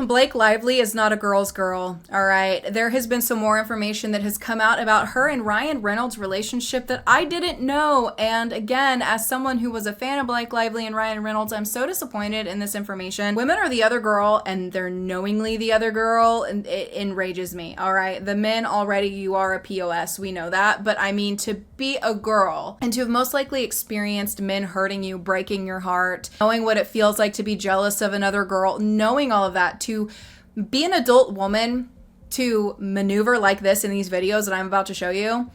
Blake Lively is not a girl's girl, all right? There has been some more information that has come out about her and Ryan Reynolds' relationship that I didn't know. And again, as someone who was a fan of Blake Lively and Ryan Reynolds, I'm so disappointed in this information. Women are the other girl, and they're knowingly the other girl, and it enrages me, all right? The men already, you are a POS, we know that. But I mean, to be a girl and to have most likely experienced men hurting you, breaking your heart, knowing what it feels like to be jealous of another girl, knowing all of that, to be an adult woman, to maneuver like this in these videos that I'm about to show you,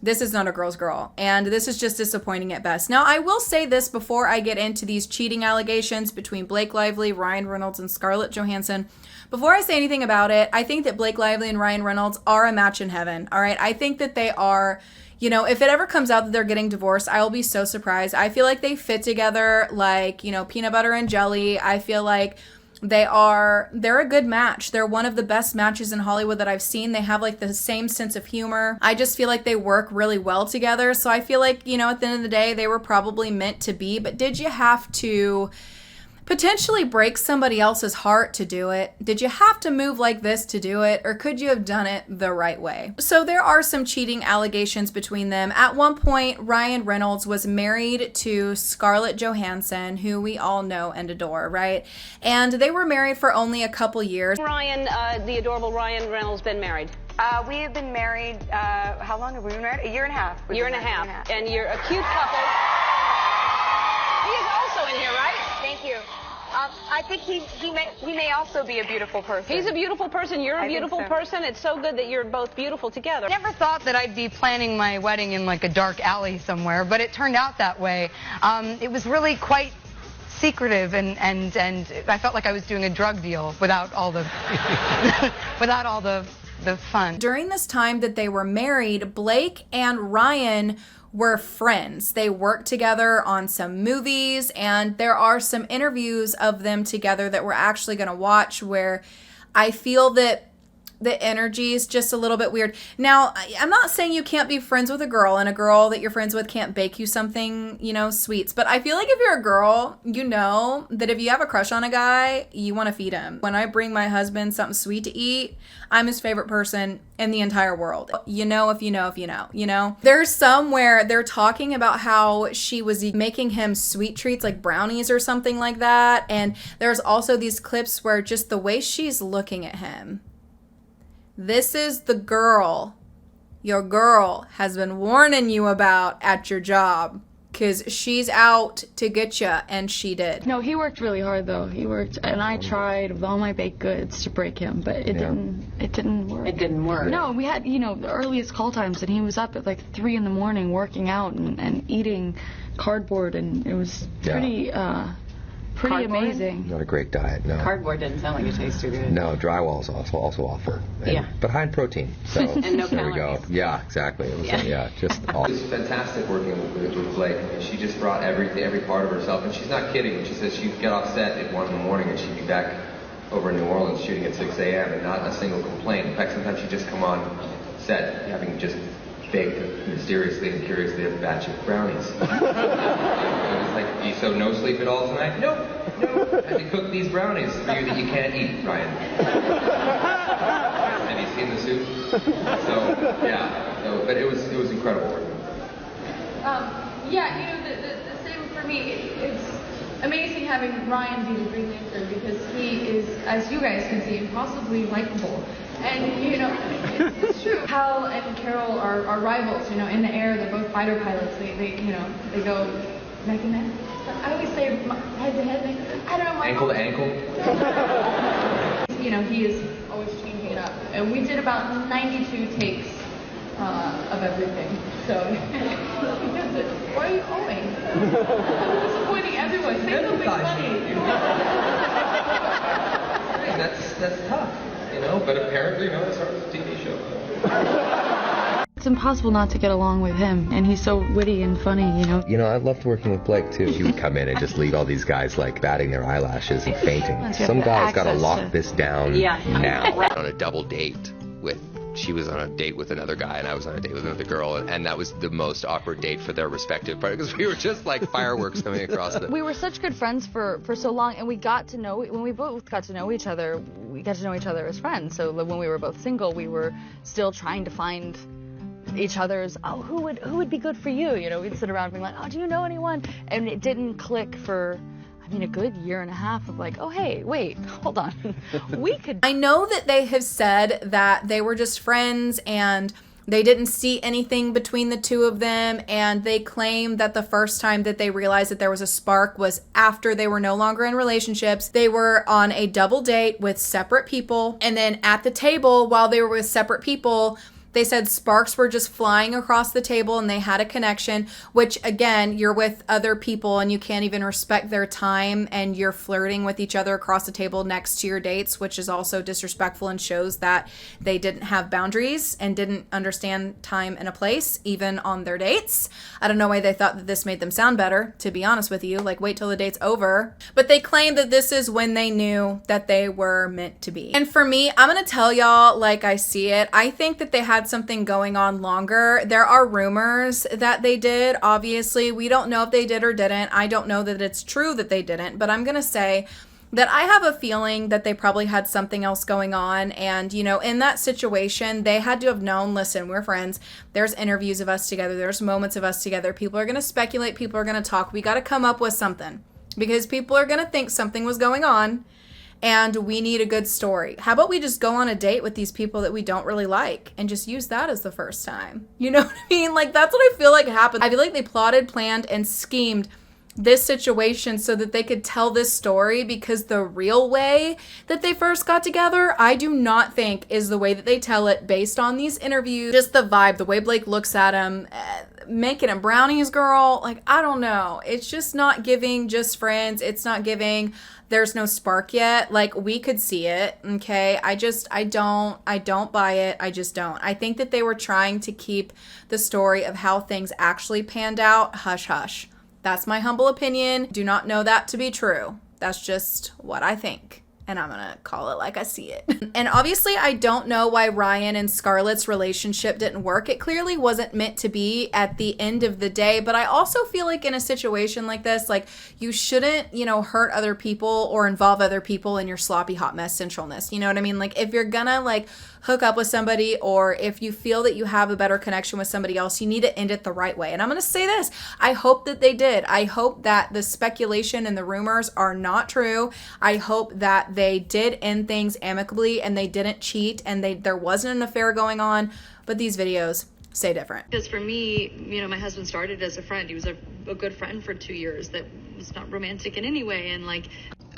this is not a girl's girl. And this is just disappointing at best. Now, I will say this before I get into these cheating allegations between Blake Lively, Ryan Reynolds, and Scarlett Johansson. Before I say anything about it, I think that Blake Lively and Ryan Reynolds are a match in heaven, all right? I think that they are, you know, if it ever comes out that they're getting divorced, I will be so surprised. I feel like they fit together like, you know, peanut butter and jelly. I feel like they're a good match. They're one of the best matches in Hollywood that I've seen. They have like the same sense of humor. I just feel like they work really well together. So I feel like, you know, at the end of the day, they were probably meant to be. But did you have to potentially break somebody else's heart to do it? Did you have to move like this to do it? Or could you have done it the right way? So there are some cheating allegations between them. At one point, Ryan Reynolds was married to Scarlett Johansson, who we all know and adore, right? And they were married for only a couple years. Ryan, the adorable Ryan Reynolds, been married? We have been married, how long have we been married? A year and a half. Year and a half. And you're a cute couple. He is also in here, right? Thank you. I think he may also be a beautiful person. He's a beautiful person. You're a beautiful person. It's so good that you're both beautiful together. I never thought that I'd be planning my wedding in like a dark alley somewhere, but it turned out that way. It was really quite secretive, and I felt like I was doing a drug deal without all the the fun. During this time that they were married, Blake and Ryan were friends. They worked together on some movies, and there are some interviews of them together that we're actually going to watch where I feel that the energy is just a little bit weird. Now, I'm not saying you can't be friends with a girl and a girl that you're friends with can't bake you something, you know, sweets. But I feel like if you're a girl, you know that if you have a crush on a guy, you want to feed him. When I bring my husband something sweet to eat, I'm his favorite person in the entire world. You know, if you know, if you know, you know. There's some where they're talking about how she was making him sweet treats like brownies or something like that. And there's also these clips where just the way she's looking at him. This is the girl your girl has been warning you about at your job, because she's out to get you, and she did. No, he worked really hard though. He worked, and I tried with all my baked goods to break him, but it didn't work. It didn't work. No, we had, you know, the earliest call times, and he was up at like 3 in the morning working out and eating cardboard, and it was pretty amazing. Not a great diet, no. Cardboard doesn't sound like it tastes too good. No, drywall is also awful. But high in protein. So and no there calories. we go. Yeah, exactly. It was, just awesome. It was fantastic working with Blake. She just brought every part of herself, and she's not kidding. She says she'd get off set at 1 in the morning and she'd be back over in New Orleans shooting at 6 a.m. and not a single complaint. In fact, sometimes she'd just come on set having just baked mysteriously and curiously a batch of brownies. It was like, so no sleep at all tonight? Nope. I had to cook these brownies for you that you can't eat, Ryan. Have you seen the soup? But it was incredible work. The same for me. It's amazing having Ryan be the Green Lantern, because he is, as you guys can see, impossibly likable. And, you know, it's true. Hal and Carol are rivals, you know, in the air. They're both fighter pilots. They go neck and neck. I always say head to head. I don't know. Ankle to ankle. You know, he is always changing it up. And we did about 92 takes of everything. So, why are you going? I'm disappointing everyone. Say something funny. That's tough. You know, but apparently, no, it's a TV show. It's impossible not to get along with him, and he's so witty and funny, you know. You know, I loved working with Blake too. He would come in and just leave all these guys like batting their eyelashes and fainting. Some guy's got to lock this down now. On a double date with she was on a date with another guy and I was on a date with another girl, and that was the most awkward date for their respective part, because we were just like fireworks coming across the... We were such good friends for so long, and we got to know, when we both got to know each other, we got to know each other as friends. So when we were both single, we were still trying to find each other's, oh, who would be good for you? You know, we'd sit around being like, oh, do you know anyone? And it didn't click for, I mean, a good year and a half of like, oh, hey, wait, hold on. We could. I know that they have said that they were just friends and they didn't see anything between the two of them, and they claim that the first time that they realized that there was a spark was after they were no longer in relationships. They were on a double date with separate people, and then at the table while they were with separate people, they said sparks were just flying across the table and they had a connection, which again, you're with other people and you can't even respect their time and you're flirting with each other across the table next to your dates, which is also disrespectful and shows that they didn't have boundaries and didn't understand time and a place, even on their dates. I don't know why they thought that this made them sound better, to be honest with you. Like, wait till the date's over. But they claim that this is when they knew that they were meant to be. And for me, I'm going to tell y'all like I see it. I think that they had something going on longer. There are rumors that they did. Obviously, we don't know if they did or didn't. I don't know that it's true that they didn't, but I'm going to say that I have a feeling that they probably had something else going on. And, you know, in that situation, they had to have known, listen, we're friends. There's interviews of us together. There's moments of us together. People are going to speculate. People are going to talk. We got to come up with something because people are going to think something was going on. And we need a good story. How about we just go on a date with these people that we don't really like and just use that as the first time? You know what I mean? Like, that's what I feel like happened. I feel like they plotted, planned, and schemed this situation so that they could tell this story, because the real way that they first got together, I do not think is the way that they tell it based on these interviews. Just the vibe, the way Blake looks at him, making him brownies, girl. Like, I don't know. It's just not giving just friends. It's not giving there's no spark yet. Like, we could see it, okay? I don't buy it. I just don't. I think that they were trying to keep the story of how things actually panned out hush hush. That's my humble opinion. Do not know that to be true. That's just what I think. And I'm going to call it like I see it. And obviously, I don't know why Ryan and Scarlett's relationship didn't work. It clearly wasn't meant to be at the end of the day. But I also feel like in a situation like this, like, you shouldn't, you know, hurt other people or involve other people in your sloppy hot mess centralness. You know what I mean? Like, if you're gonna like hook up with somebody, or if you feel that you have a better connection with somebody else, you need to end it the right way. And I'm going to say this. I hope that they did. I hope that the speculation and the rumors are not true. I hope that they did end things amicably and they didn't cheat and there wasn't an affair going on. But these videos say different. Because for me, you know, my husband started as a friend. He was a good friend for 2 years that was not romantic in any way. And like,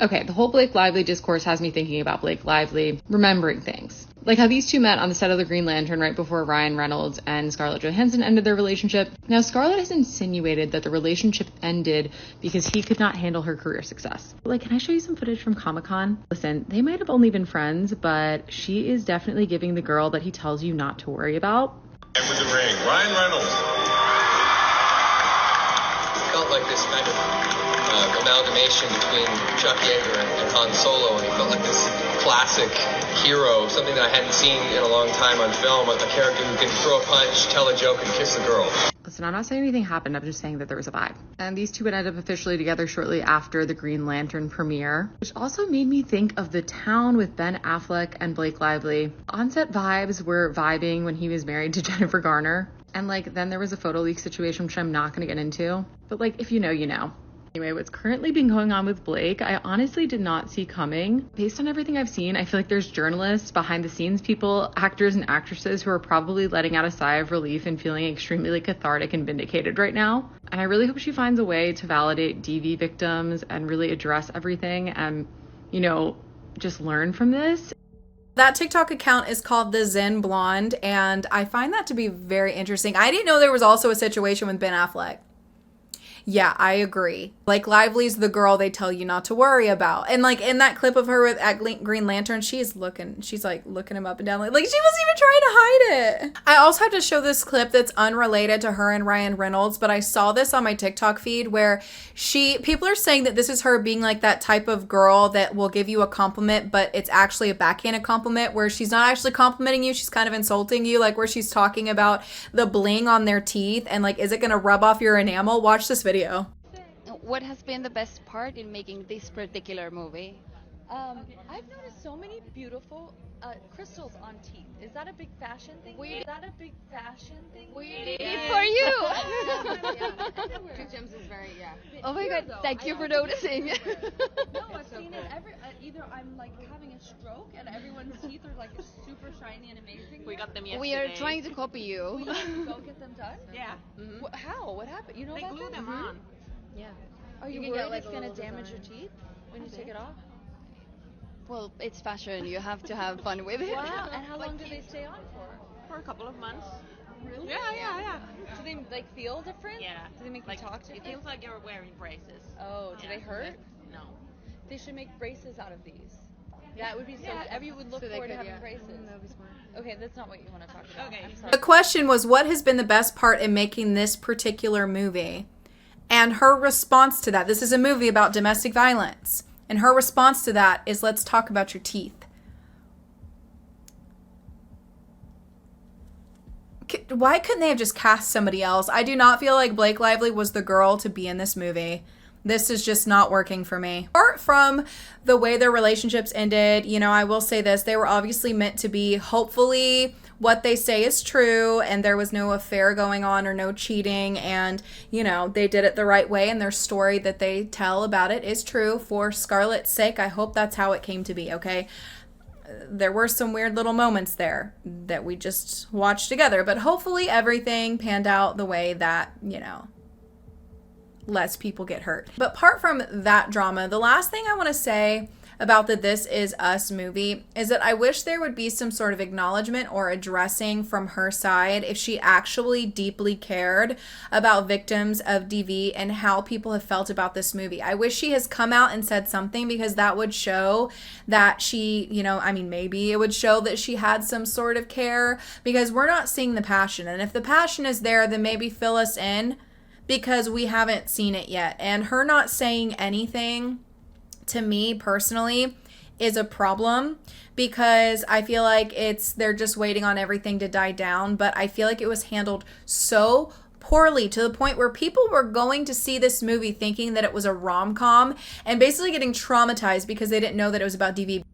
okay, the whole Blake Lively discourse has me thinking about Blake Lively remembering things. Like how these two met on the set of The Green Lantern right before Ryan Reynolds and Scarlett Johansson ended their relationship. Now, Scarlett has insinuated that the relationship ended because he could not handle her career success. Like, can I show you some footage from Comic-Con? Listen, they might have only been friends, but she is definitely giving the girl that he tells you not to worry about. And with the ring, Ryan Reynolds. It felt like this kind of amalgamation between Chuck Yeager and Han Solo, and he felt like this classic hero, something that I hadn't seen in a long time on film, a character who can throw a punch, tell a joke, and kiss a girl. Listen, I'm not saying anything happened, I'm just saying that there was a vibe. And these two would end up officially together shortly after the Green Lantern premiere, which also made me think of The Town with Ben Affleck and Blake Lively. On-set vibes were vibing when he was married to Jennifer Garner. And like, then there was a photo leak situation, which I'm not going to get into. But like, if you know, you know. Anyway, what's currently been going on with Blake, I honestly did not see coming. Based on everything I've seen, I feel like there's journalists, behind the scenes people, actors and actresses who are probably letting out a sigh of relief and feeling extremely cathartic and vindicated right now. And I really hope she finds a way to validate DV victims and really address everything and, you know, just learn from this. That TikTok account is called The Zen Blonde, and I find that to be very interesting. I didn't know there was also a situation with Ben Affleck. Yeah, I agree. Blake Lively's the girl they tell you not to worry about. And like in that clip of her at Green Lantern, she's like looking him up and down. Like she wasn't even trying to hide it. I also have to show this clip that's unrelated to her and Ryan Reynolds, but I saw this on my TikTok feed where people are saying that this is her being like that type of girl that will give you a compliment, but it's actually a backhanded compliment where she's not actually complimenting you. She's kind of insulting you, like where she's talking about the bling on their teeth and like, is it going to rub off your enamel? Watch this video. What has been the best part in making this particular movie? I've noticed so many beautiful crystals on teeth. Is that a big fashion thing? Is that a big fashion thing? For you! Gems is very, Oh my god, thank you for noticing. No, I've seen it either I'm like having a stroke and everyone's teeth are like super shiny and amazing. We got them yesterday. We are trying to copy you. We need to go get them done? Yeah. How? What happened? You know They about glue that? them on. Yeah. Are you can worried get, like, it's a going to little damage design. your teeth when you take it off? Well, it's fashion. You have to have fun with it. Wow. And how long do they stay on for? For a couple of months. Really? Yeah. Do they like feel different? Yeah. Do they make like, you talk It different? feels like you're wearing braces. Oh, do Yeah, they hurt? No. They should make braces out of these. That would be so. Everyone would look So they forward to could, having yeah. braces. That would be smart. Okay, that's not what you want to talk about. Okay. I'm sorry. The question was, what has been the best part in making this particular movie? And her response to that, this is a movie about domestic violence. And her response to that is, let's talk about your teeth. Why couldn't they have just cast somebody else? I do not feel like Blake Lively was the girl to be in this movie. This is just not working for me. Apart from the way their relationships ended, you know, I will say this. They were obviously meant to be, hopefully what they say is true and there was no affair going on or no cheating and, you know, they did it the right way and their story that they tell about it is true. For Scarlett's sake, I hope that's how it came to be, okay? There were some weird little moments there that we just watched together, but hopefully everything panned out the way that, you know, less people get hurt. But apart from that drama, the last thing I want to say about the This Is Us movie is that I wish there would be some sort of acknowledgement or addressing from her side if she actually deeply cared about victims of DV and how people have felt about this movie. I wish she has come out and said something because that would show that she, you know, I mean, maybe it would show that she had some sort of care because we're not seeing the passion. And if the passion is there, then maybe fill us in because we haven't seen it yet. And her not saying anything to me personally is a problem because I feel like they're just waiting on everything to die down, but I feel like it was handled so poorly to the point where people were going to see this movie thinking that it was a rom-com and basically getting traumatized because they didn't know that it was about DV.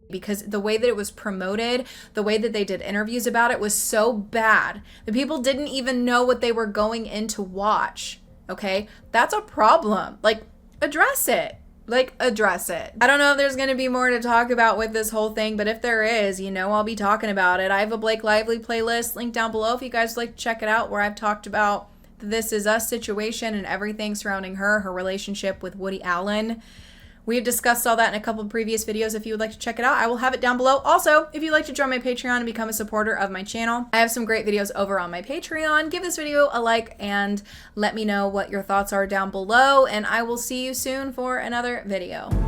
Because the way that it was promoted, the way that they did interviews about it was so bad. The people didn't even know what they were going in to watch. Okay? That's a problem. Like, address it. Address it. I don't know if there's going to be more to talk about with this whole thing, but if there is, you know, I'll be talking about it. I have a Blake Lively playlist linked down below if you guys would like to check it out, where I've talked about the This Is Us situation and everything surrounding her relationship with Woody Allen. We've discussed all that in a couple of previous videos. If you would like to check it out, I will have it down below. Also, if you'd like to join my Patreon and become a supporter of my channel, I have some great videos over on my Patreon. Give this video a like and let me know what your thoughts are down below, and I will see you soon for another video.